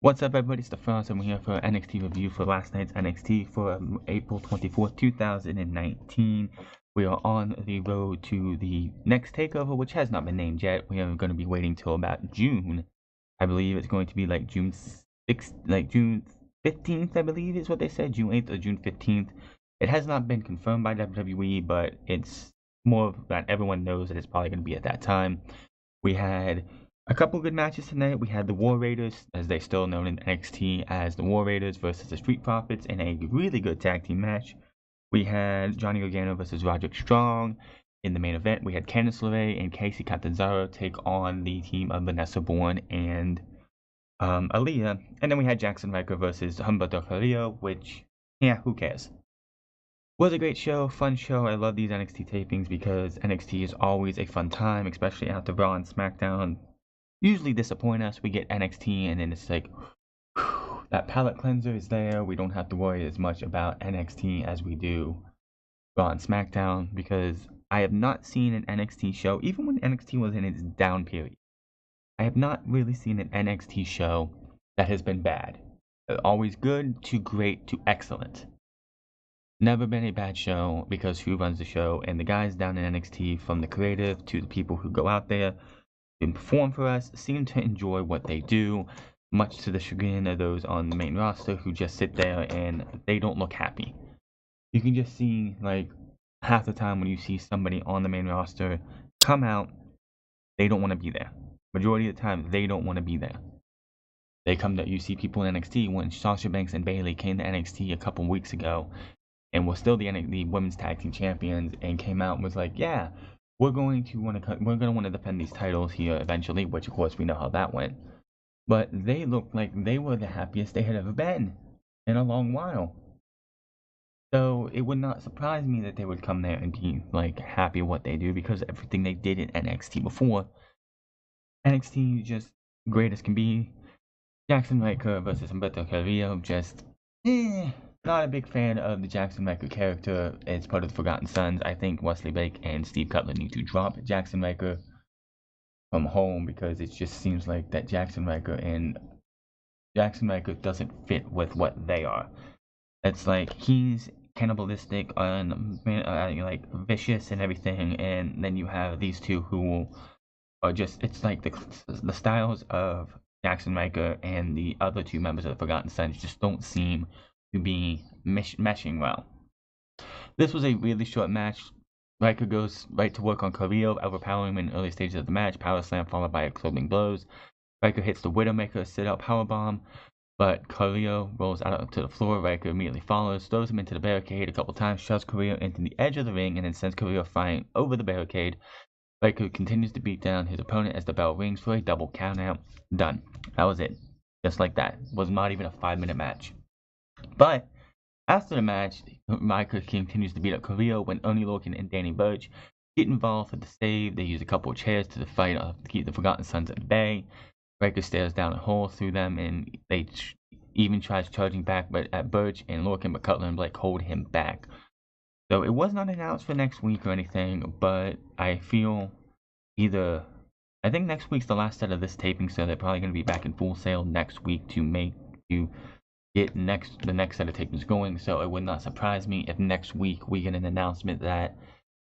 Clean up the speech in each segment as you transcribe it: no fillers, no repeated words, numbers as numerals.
What's up, everybody? It's the Franz, and we're here for NXT review for last night's NXT for April 24th, 2019. We are on the road to the next takeover, which has not been named yet. We are going to be waiting till about June. I believe it's going to be like June 6th, like June 15th, I believe is what they said, June 8th or June 15th. It has not been confirmed by WWE, but it's more that everyone knows that it's probably going to be at that time. We had a couple good matches tonight. We had the War Raiders, as they're still known in NXT as the War Raiders, versus the Street Profits in a really good tag team match. We had Johnny Gargano versus Roderick Strong in the main event. We had Candice LeRae and Casey Catanzaro take on the team of Vanessa Bourne and Aaliyah. And then we had Jackson Ryker versus Humberto Carrillo, which, yeah, who cares? Was a great show, fun show. I love these NXT tapings because NXT is always a fun time, especially after Raw and SmackDown usually disappoint us. We get NXT and then it's like, whew, that palate cleanser is there. We don't have to worry as much about NXT as we do Raw and SmackDown, because I have not seen an NXT show, even when NXT was in its down period. I have not really seen an NXT show that has been bad. Always good to great to excellent. Never been a bad show, because who runs the show? And the guys down in NXT, from the creative to the people who go out there and perform for us, seem to enjoy what they do, much to the chagrin of those on the main roster who just sit there and they don't look happy. You can just see, like, half the time when you see somebody on the main roster come out, they don't want to be there. Majority of the time, they don't want to be there. They come to, you see people in NXT, when Sasha Banks and Bayley came to NXT a couple weeks ago and were still the women's tag team champions, and came out and was like, yeah, we're going to want to defend these titles here eventually, which of course we know how that went. But they looked like they were the happiest they had ever been in a long while. So it would not surprise me that they would come there and be like happy with what they do, because everything they did in NXT before. NXT just great as can be. Jackson Ryker versus Humberto Carrillo, just not a big fan of the Jackson Ryker character as part of the Forgotten Sons. I think Wesley Blake and Steve Cutler need to drop Jackson Ryker from home, because it just seems like that Jackson Ryker doesn't fit with what they are. It's like he's cannibalistic and like vicious and everything, and then you have these two who are just, it's like the styles of Jackson Ryker and the other two members of the Forgotten Sons just don't seem to be meshing well. This was a really short match. Ryker goes right to work on Carrillo, overpowering him in the early stages of the match. Power slam followed by exploding blows. Ryker hits the Widowmaker sit-out powerbomb, but Carrillo rolls out to the floor. Ryker immediately follows, throws him into the barricade a couple times, shoves Carrillo into the edge of the ring, and then sends Carrillo flying over the barricade. Ryker continues to beat down his opponent as the bell rings for a double countout. Done. That was it. Just like that. Was not even a 5-minute match. But after the match, Ryker continues to beat up Carrillo when Oney Lorcan and Danny Burch get involved for the save. They use a couple of chairs to fight to keep the Forgotten Sons at bay. Ryker stares down a hole through them, and they even tries charging back at Burch and Lorcan, but Cutler and Blake hold him back. So it was not announced for next week or anything, but I feel I think next week's the last set of this taping, so they're probably going to be back in Full Sail next week to get the next set of tapings going. So it would not surprise me if next week we get an announcement that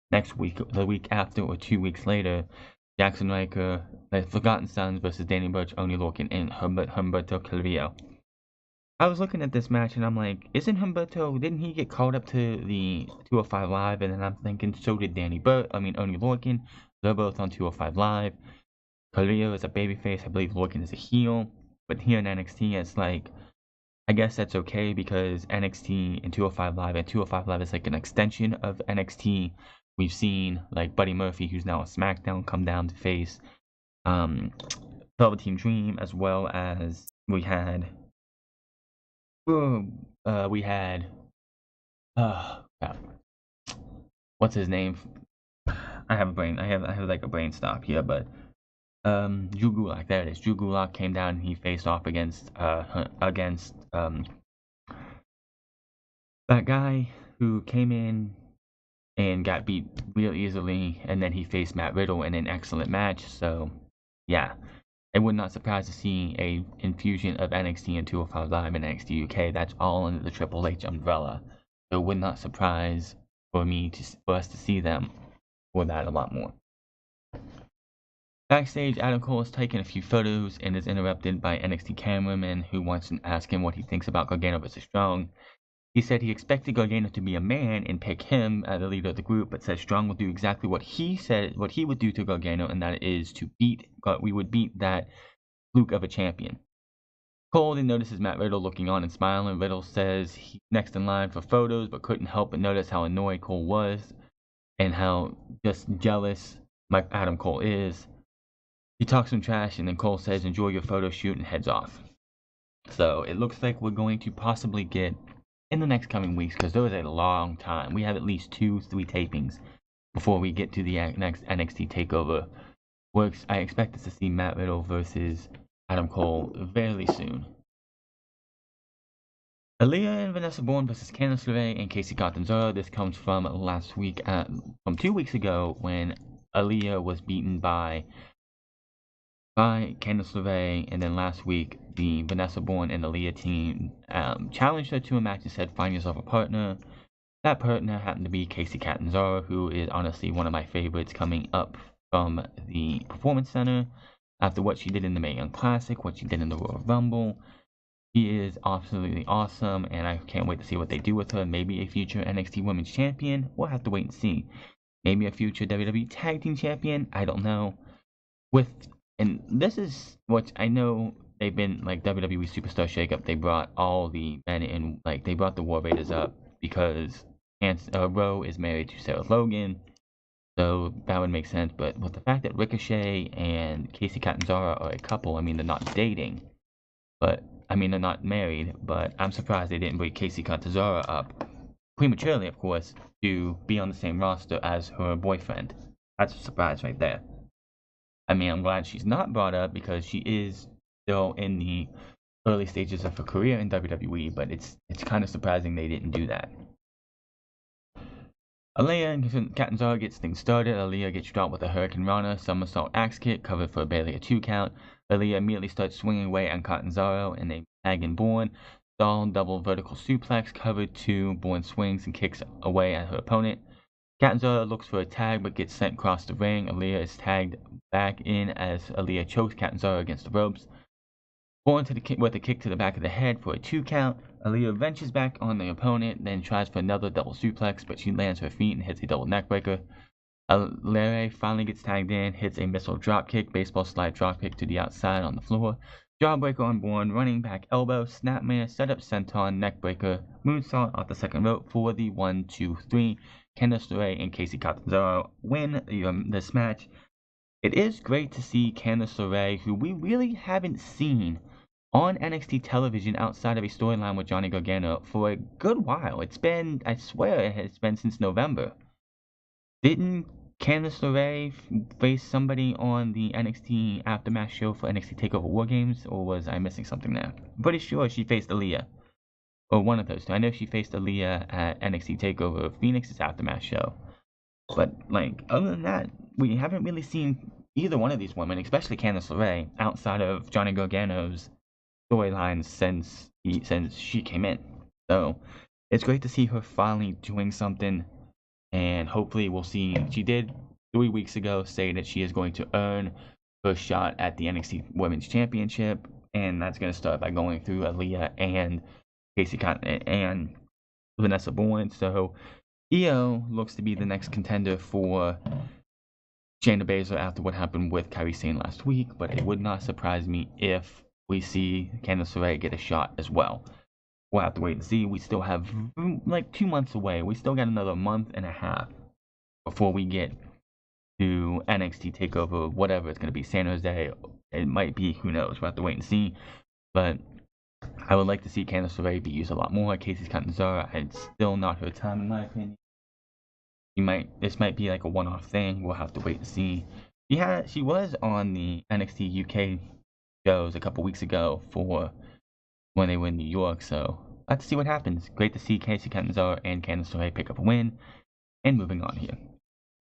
next week, the week after, or 2 weeks later, Jackson Ryker, the Forgotten Sons versus Danny Burch, Oney Lorcan, and Humberto Carrillo. I was looking at this match and I'm like, didn't he get called up to the 205 Live? And then I'm thinking, so did Oney Lorcan. They're both on 205 Live. Carrillo is a babyface. I believe Lorcan is a heel. But here in NXT, it's like, I guess that's okay, because NXT and 205 Live, and 205 Live is like an extension of NXT. We've seen like Buddy Murphy, who's now on SmackDown, come down to face Velveteen Dream, as well as we had what's his name? I have like a brain stop here, but Drew Gulak, there it is. Drew Gulak came down and he faced off against that guy who came in and got beat real easily, and then he faced Matt Riddle in an excellent match. So yeah, It would not surprise to see a infusion of NXT and 205 Live and NXT UK. That's all under the Triple H umbrella. So it would not surprise for us to see them for that a lot more. Backstage, Adam Cole is taking a few photos and is interrupted by NXT cameraman who wants to ask him what he thinks about Gargano versus Strong. He said he expected Gargano to be a man and pick him as the leader of the group, but said Strong will do exactly what he would do to Gargano, and that is to beat that fluke of a champion. Cole then notices Matt Riddle looking on and smiling. Riddle says he's next in line for photos, but couldn't help but notice how annoyed Cole was and how just jealous Adam Cole is. He talks some trash, and then Cole says, "Enjoy your photo shoot," and heads off. So it looks like we're going to possibly get, in the next coming weeks, because there is a long time. We have at least 2-3 tapings before we get to the next NXT TakeOver. I expect us to see Matt Riddle versus Adam Cole very soon. Aaliyah and Vanessa Bourne versus Candice LeRae and Kacy Catanzaro. This comes from from 2 weeks ago when Aaliyah was beaten by Candice LeRae, and then last week the Vanessa Bourne and Aaliyah team challenged her to a match and said, "Find yourself a partner." That partner happened to be Kacy Catanzaro, who is honestly one of my favorites coming up from the Performance Center after what she did in the Mae Young Classic, what she did in the Royal Rumble. She is absolutely awesome, and I can't wait to see what they do with her. Maybe a future NXT Women's Champion. We'll have to wait and see. Maybe a future WWE Tag Team Champion. I don't know. And this is what I know. They've been like WWE Superstar Shakeup. They brought all the men in, like they brought the War Raiders up because Rowe is married to Sarah Logan, so that would make sense. But with the fact that Ricochet and Kacy Catanzaro are a couple, I mean they're not dating, but I mean they're not married. But I'm surprised they didn't bring Kacy Catanzaro up prematurely, of course, to be on the same roster as her boyfriend. That's a surprise right there. I mean, I'm glad she's not brought up because she is still in the early stages of her career in WWE, but it's kind of surprising they didn't do that. Aaliyah and Catanzaro gets things started. Aaliyah gets dropped with a Hurricane Rana somersault axe kick, covered for barely a 2 count. Aaliyah immediately starts swinging away on Catanzaro, and they tag in Bourne. Stall double vertical suplex, covered 2. Bourne swings and kicks away at her opponent. Catanzaro looks for a tag but gets sent across the ring. Aaliyah is tagged back in as Aaliyah chokes Catanzaro against the ropes. Bourne with a kick to the back of the head for a 2 count. Aaliyah ventures back on the opponent, then tries for another double suplex, but she lands her feet and hits a double neckbreaker. LeRae finally gets tagged in, hits a missile dropkick, baseball slide dropkick to the outside on the floor. Jawbreaker on Bourne, running back elbow, snapmare, setup senton, neckbreaker, moonsault off the second rope for the 1-2-3. Candice LeRae and Kacy Catanzaro win this match. It is great to see Candice LeRae, who we really haven't seen on NXT television outside of a storyline with Johnny Gargano for a good while. It's been, I swear, it has been since November. Didn't Candice LeRae face somebody on the NXT Aftermath show for NXT TakeOver War Games, or was I missing something there? I'm pretty sure she faced Aaliyah, or one of those two. I know she faced Aaliyah at NXT TakeOver Phoenix's Aftermath show, but like other than that, we haven't really seen either one of these women, especially Candice LeRae, outside of Johnny Gargano's storyline since she came in. So it's great to see her finally doing something, and hopefully we'll see. She did 3 weeks ago say that she is going to earn her shot at the NXT Women's Championship, and that's going to start by going through Aaliyah and Kacy Catanzaro and Vanessa Bourne. So Io looks to be the next contender for Shayna Baszler after what happened with Kairi Sane last week, but it would not surprise me if we see Candice LeRae get a shot as well. We'll have to wait and see. We still have like 2 months away. We still got another month and a half before we get to NXT TakeOver, whatever it's going to be, San Jose. It might be, who knows. We'll have to wait and see. But I would like to see Candice LeRae be used a lot more. Kacy Catanzaro, it's still not her time in my opinion. This might be like a one-off thing. We'll have to wait and see. She was on the NXT UK shows a couple weeks ago for when they were in New York, so let's see what happens. Great to see Kacy Catanzaro and Candice LeRae pick up a win. And moving on here,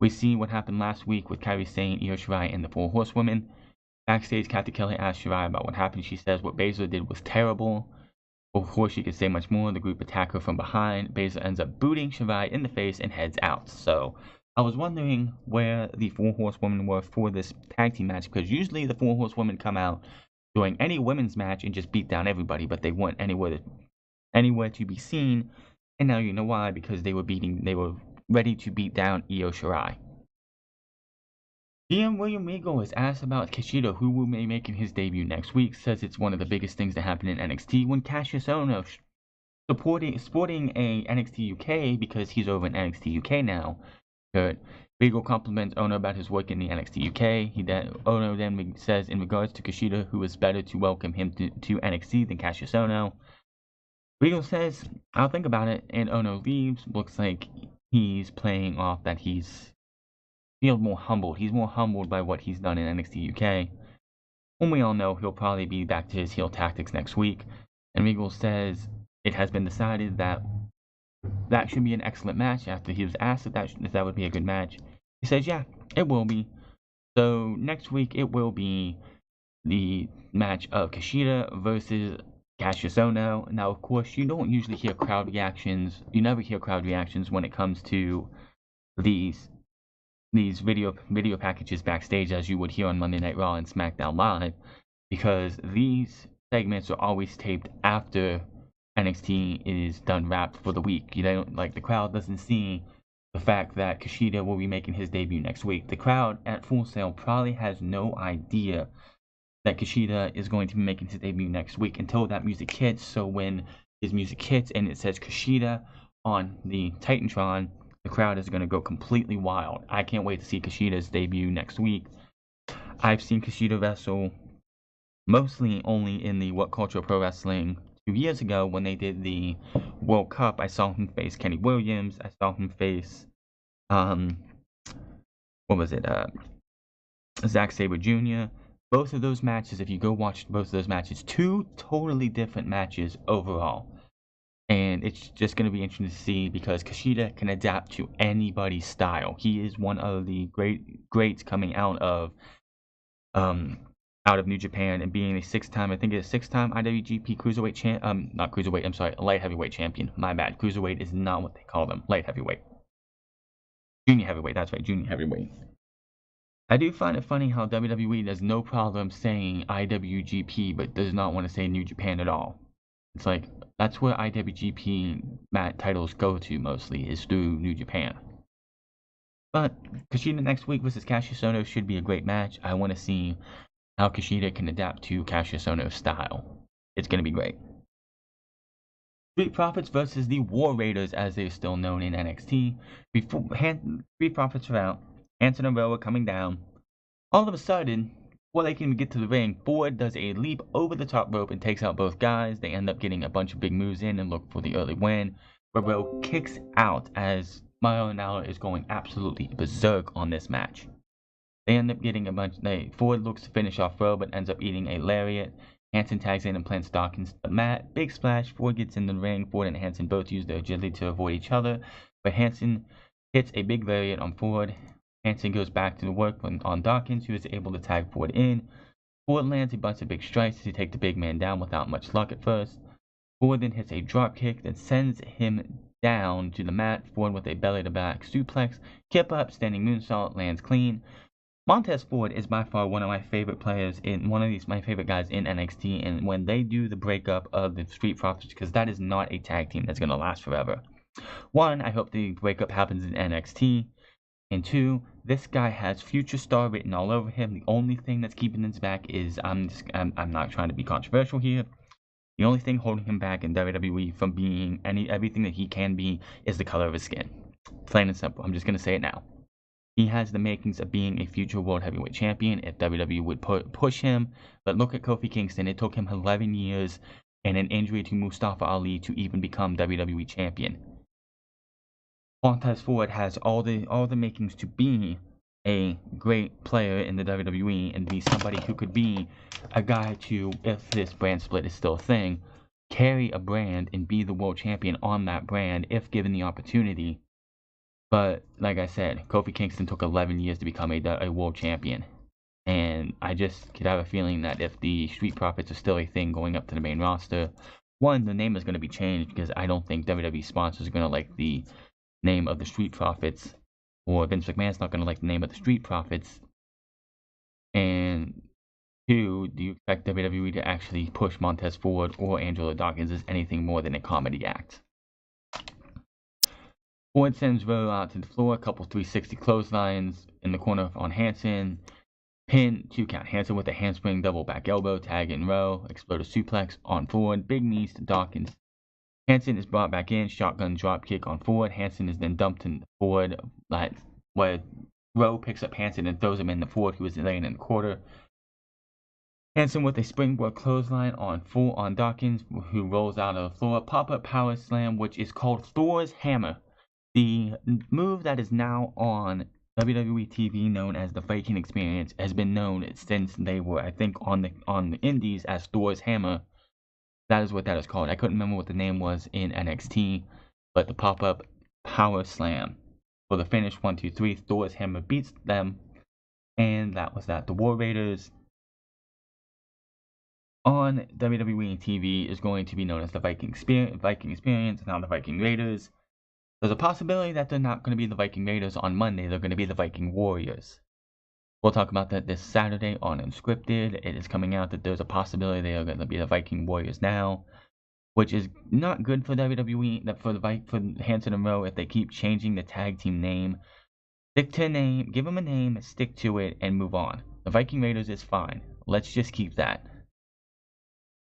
we see what happened last week with Kairi Sane, Io Shirai, and the 4 Horsewomen. Backstage, Kathy Kelly asked Shirai about what happened. She says what Baszler did was terrible. Before she could say much more, the group attack her from behind. Baszler ends up booting Shirai in the face and heads out. So I was wondering where the 4 Horsewomen were for this tag team match, because usually the 4 Horsewomen come out during any women's match and just beat down everybody, but they weren't anywhere to be seen. And now you know why, because they were ready to beat down Io Shirai. GM William Regal is asked about Kushida, who will be making his debut next week. Says it's one of the biggest things that happened in NXT when Cassius Ohno sporting a NXT UK, because he's over in NXT UK now. Good. Regal compliments Ohno about his work in the NXT UK. Ohno then says in regards to Kushida, who is better to welcome him to NXT than Cassius Ohno. Regal says, I'll think about it, and Ohno leaves. Looks like he's playing off that he's more humbled. He's more humbled by what he's done in NXT UK. When we all know he'll probably be back to his heel tactics next week. And Regal says it has been decided that should be an excellent match. After he was asked if that would be a good match, he says, yeah, it will be. So next week it will be the match of Kushida versus Cassius Ohno. Now, of course, you don't usually hear crowd reactions. You never hear crowd reactions when it comes to these video packages backstage, as you would hear on Monday Night Raw and SmackDown Live, because these segments are always taped after NXT is done wrapped for the week. You don't, like, the crowd doesn't see the fact that Kushida will be making his debut next week. The crowd at Full Sail probably has no idea that Kushida is going to be making his debut next week until that music hits. So when his music hits and it says Kushida on the Titantron, the crowd is going to go completely wild. I can't wait to see Kushida's debut next week. I've seen Kushida wrestle mostly only in the What Culture Pro Wrestling 2 years ago when they did the World Cup. I saw him face Kenny Williams. I saw him face, Zack Sabre Jr. Both of those matches, if you go watch both of those matches, 2 totally different matches overall. And it's just going to be interesting to see, because Kushida can adapt to anybody's style. He is one of the greats coming out of New Japan, and being a 6-time IWGP Cruiserweight Light Heavyweight Champion. My bad. Cruiserweight is not what they call them. Light Heavyweight. Junior Heavyweight. That's right. Junior Heavyweight. I do find it funny how WWE has no problem saying IWGP, but does not want to say New Japan at all. It's like, that's where IWGP titles go to mostly, is through New Japan. But Kushida next week versus Cassius Ohno should be a great match. I want to see how Kushida can adapt to Cassius Ohno's style. It's going to be great. Street Profits versus the War Raiders, as they're still known in NXT. Street Profits are out. Hanson and Roa coming down. All of a sudden, before they can even get to the ring, Ford does a leap over the top rope and takes out both guys. They end up getting a bunch of big moves in and look for the early win. Roa kicks out as Mauro Ranallo is going absolutely berserk on this match. They end up getting Ford looks to finish off Roa, but ends up eating a lariat. Hanson tags in and plants Dawkins to the mat. Big splash. Ford gets in the ring. Ford and Hanson both use their agility to avoid each other, but Hanson hits a big lariat on Ford. Hanson goes back to the work on Dawkins, who is able to tag Ford in. Ford lands a bunch of big strikes to take the big man down without much luck at first. Ford then hits a drop kick that sends him down to the mat. Ford with a belly-to-back suplex. Kip up, standing moonsault, lands clean. Montez Ford is by far one of my favorite players, my favorite guys in NXT, and when they do the breakup of the Street Profits, because that is not a tag team that's going to last forever. 1, I hope the breakup happens in NXT. And 2, this guy has future star written all over him. The only thing that's keeping him back is, I'm not trying to be controversial here. The only thing holding him back in WWE from being everything that he can be is the color of his skin. Plain and simple. I'm just going to say it now. He has the makings of being a future World Heavyweight Champion if WWE would push him. But look at Kofi Kingston. It took him 11 years and an injury to Mustafa Ali to even become WWE Champion. Montez Ford has all the makings to be a great player in the WWE and be somebody who could be a guy to, if this brand split is still a thing, carry a brand and be the world champion on that brand if given the opportunity. But like I said, Kofi Kingston took 11 years to become a world champion. And I just could have a feeling that if the Street Profits are still a thing going up to the main roster, one, the name is going to be changed because I don't think WWE sponsors are going to like the name of the Street Profits, or Vince McMahon's not going to like the name of the Street Profits. And two, do you expect WWE to actually push Montez Ford or Angelo Dawkins as anything more than a comedy act? Ford sends Rowe out to the floor, a couple 360 clotheslines in the corner on Hanson. Pin, 2 count. Hanson with a handspring, double back elbow, tag in Rowe, exploder suplex on Ford, big knees to Dawkins. Hanson is brought back in, shotgun drop kick on Ford. Hanson is then dumped in Ford, where Rowe picks up Hanson and throws him in the Ford, who was laying in the quarter. Hanson with a springboard clothesline on Dawkins, who rolls out of the floor. Pop-up power slam, which is called Thor's Hammer. The move that is now on WWE TV, known as the Viking Experience, has been known since they were, I think, on the Indies as Thor's Hammer. That is what that is called. I couldn't remember what the name was in NXT, but the pop-up power slam for the finish 1, 2, 3. Thor's Hammer beats them, and that was that. The War Raiders on WWE TV is going to be known as the Viking Experience, now the Viking Raiders. There's a possibility that they're not going to be the Viking Raiders on Monday. They're going to be the Viking Warriors. We'll talk about that this Saturday on Unscripted. It is coming out that there's a possibility they are going to be the Viking Warriors now, which is not good for WWE, for Hanson and Rowe if they keep changing the tag team name. Stick to a name, give them a name, stick to it, and move on. The Viking Raiders is fine. Let's just keep that.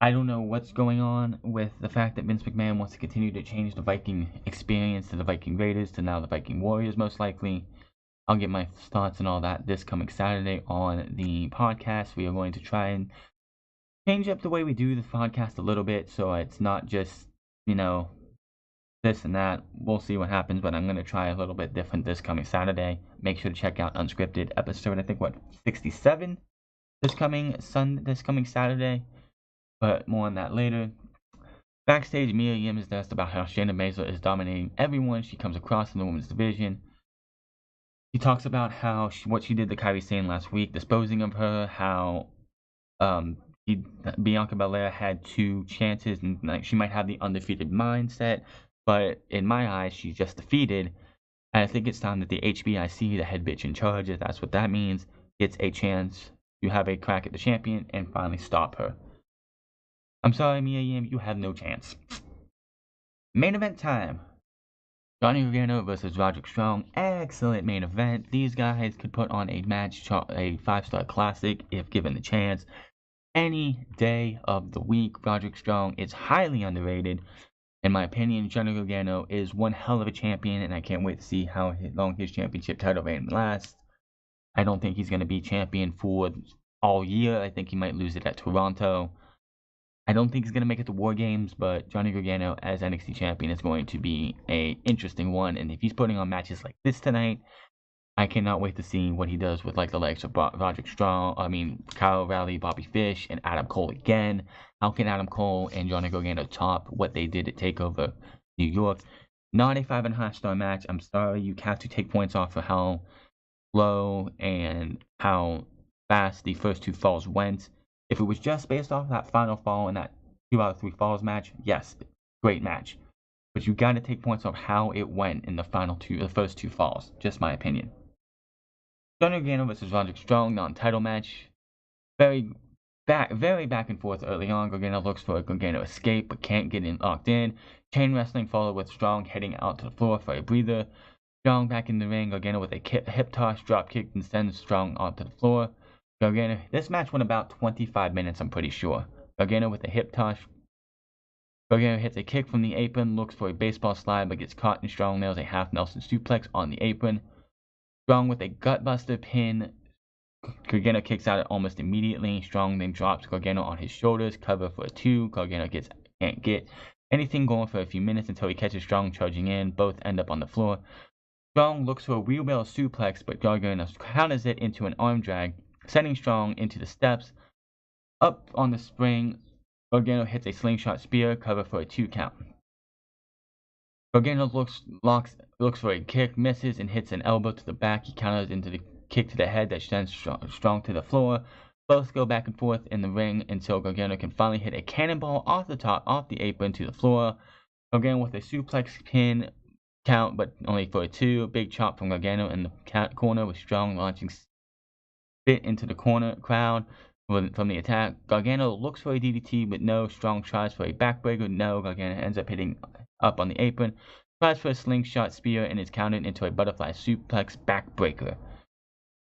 I don't know what's going on with the fact that Vince McMahon wants to continue to change the Viking Experience to the Viking Raiders to now the Viking Warriors, most likely. I'll get my thoughts and all that this coming Saturday on the podcast. We are going to try and change up the way we do the podcast a little bit so it's not just, this and that. We'll see what happens, but I'm going to try a little bit different this coming Saturday. Make sure to check out Unscripted episode, I think, 67 this coming Saturday. But more on that later. Backstage, Mia Yim is asked about how Shayna Baszler is dominating everyone she comes across in the women's division. She talks about what she did to Kairi Sane last week, disposing of her, how Bianca Belair had 2 chances, and she might have the undefeated mindset, but in my eyes, she's just defeated. And I think it's time that the HBIC, the head bitch in charge, if that's what that means, gets a chance to have a crack at the champion and finally stop her. I'm sorry, Mia Yim, you have no chance. Main event time. Johnny Gargano versus Roderick Strong. Excellent main event. These guys could put on a match, a 5-star classic, if given the chance. Any day of the week, Roderick Strong is highly underrated. In my opinion, Johnny Gargano is one hell of a champion, and I can't wait to see how long his championship title reign lasts. I don't think he's going to be champion for all year. I think he might lose it at Toronto. I don't think he's going to make it to War Games, but Johnny Gargano as NXT champion is going to be an interesting one. And if he's putting on matches like this tonight, I cannot wait to see what he does with the likes of Roderick Strong, Kyle O'Reilly, Bobby Fish, and Adam Cole again. How can Adam Cole and Johnny Gargano top what they did at TakeOver New York? Not a 5.5-star match. I'm sorry, you have to take points off for how low and how fast the first 2 falls went. If it was just based off that final fall and that 2 out of 3 falls match, yes, great match. But you got to take points off how it went in the first 2 falls. Just my opinion. Johnny Gargano versus Roderick Strong non-title match. Very back and forth early on. Gargano looks for a Gargano escape but can't get locked in. Chain wrestling followed with Strong heading out to the floor for a breather. Strong back in the ring. Gargano with a hip toss, drop kick, and sends Strong onto the floor. Gargano, this match went about 25 minutes, I'm pretty sure. Gargano with a hip toss. Gargano hits a kick from the apron, looks for a baseball slide, but gets caught, and Strong nails a half Nelson suplex on the apron. Strong with a gutbuster pin. Gargano kicks out almost immediately. Strong then drops Gargano on his shoulders, cover for a 2. Gargano can't get anything going for a few minutes until he catches Strong charging in. Both end up on the floor. Strong looks for a wheelbarrow suplex, but Gargano counters it into an arm drag, sending Strong into the steps. Up on the spring, Gargano hits a slingshot spear, cover for a 2 count. Gargano looks for a kick, misses, and hits an elbow to the back. He counters into the kick to the head that sends Strong to the floor. Both go back and forth in the ring until Gargano can finally hit a cannonball off the apron to the floor. Gargano with a suplex pin count, but only for a 2. Big chop from Gargano in the corner with Strong launching spit into the crowd from the attack. Gargano looks for a DDT, but no. Strong tries for a backbreaker. No. Gargano ends up hitting up on the apron. Tries for a slingshot spear and is counted into a butterfly suplex backbreaker.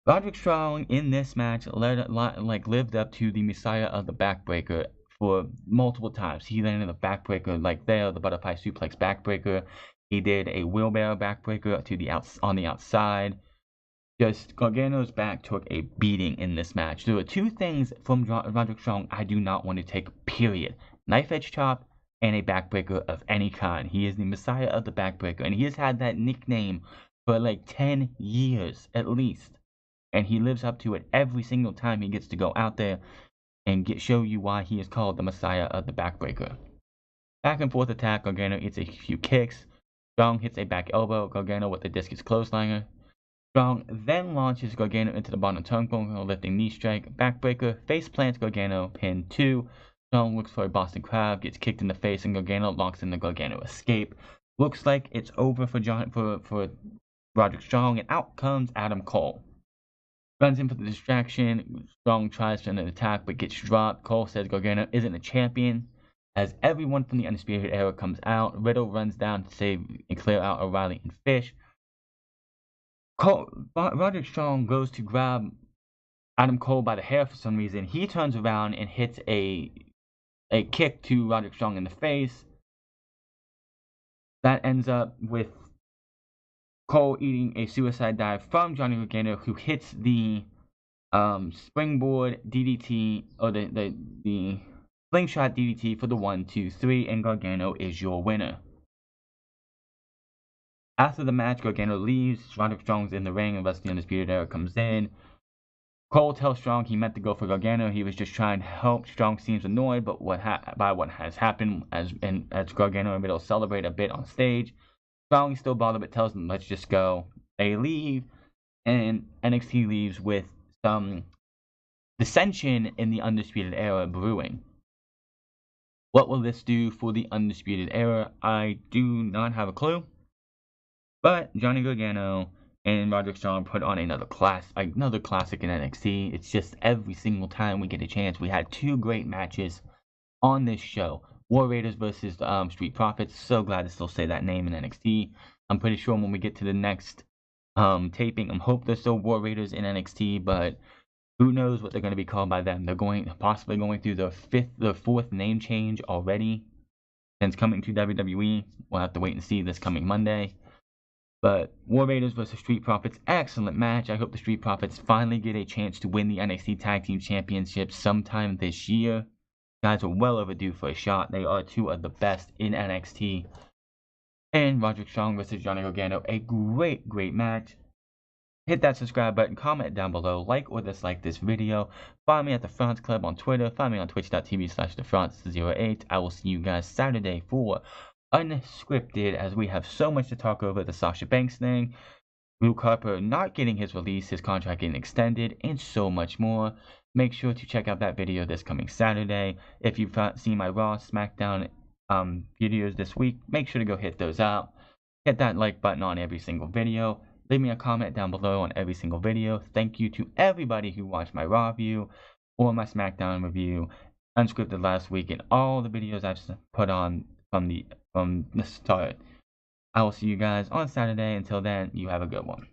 Roderick Strong in this match lived up to the Messiah of the backbreaker for multiple times. He landed a backbreaker like there, the butterfly suplex backbreaker. He did a wheelbarrow backbreaker on the outside. Just Gargano's back took a beating in this match. There were 2 things from Roderick Strong I do not want to take, period. Knife edge chop and a backbreaker of any kind. He is the Messiah of the backbreaker, and he has had that nickname for like 10 years at least. And he lives up to it every single time he gets to go out there and show you why he is called the Messiah of the backbreaker. Back and forth attack, Gargano hits a few kicks. Strong hits a back elbow, Gargano with the discus clothesliner. Strong then launches Gargano into the bottom turnbuckle, lifting knee strike, backbreaker, face plants Gargano, pin 2. Strong looks for a Boston Crab, gets kicked in the face, and Gargano locks in the Gargano escape. Looks like it's over for Roderick Strong, and out comes Adam Cole. Runs in for the distraction. Strong tries to an attack but gets dropped. Cole says Gargano isn't a champion. As everyone from the Undisputed Era comes out, Riddle runs down to save and clear out O'Reilly and Fish. Roderick Strong goes to grab Adam Cole by the hair for some reason. He turns around and hits a kick to Roderick Strong in the face. That ends up with Cole eating a suicide dive from Johnny Gargano, who hits the springboard DDT, or the slingshot DDT for the 1, 2, 3, and Gargano is your winner. After the match, Gargano leaves. Roderick Strong's in the ring, and the rest of the Undisputed Era comes in. Cole tells Strong he meant to go for Gargano. He was just trying to help. Strong seems annoyed by what has happened as Gargano and Riddle celebrate a bit on stage. Strong is still bothered, but tells them, let's just go. They leave, and NXT leaves with some dissension in the Undisputed Era brewing. What will this do for the Undisputed Era? I do not have a clue. But Johnny Gargano and Roderick Strong put on another classic in NXT. It's just every single time we get a chance. We had 2 great matches on this show. War Raiders versus Street Profits. So glad to still say that name in NXT. I'm pretty sure when we get to the next taping, I hope there's still War Raiders in NXT, but who knows what they're going to be called by then. They're possibly going through the 4th name change already since coming to WWE. We'll have to wait and see this coming Monday. But War Raiders versus Street Profits, excellent match. I hope the Street Profits finally get a chance to win the NXT Tag Team Championship sometime this year. Guys are well overdue for a shot. They are 2 of the best in NXT. And Roderick Strong versus Johnny Gargano, a great match. Hit that subscribe button, comment down below, like or dislike this video. Find me at The France Club on Twitter. Find me on twitch.tv/TheFrance08. I will see you guys Saturday for Unscripted, as we have so much to talk over. The Sasha Banks thing, Luke Harper not getting his release, his contract getting extended, and so much more. Make sure to check out that video this coming Saturday. If you've seen my Raw, SmackDown videos this week, make sure to go hit those out. Hit that like button on every single video. Leave me a comment down below on every single video. Thank you to everybody who watched my Raw review or my SmackDown review, Unscripted last week, and all the videos I've put on from the start. I will see you guys on Saturday. Until then, you have a good one.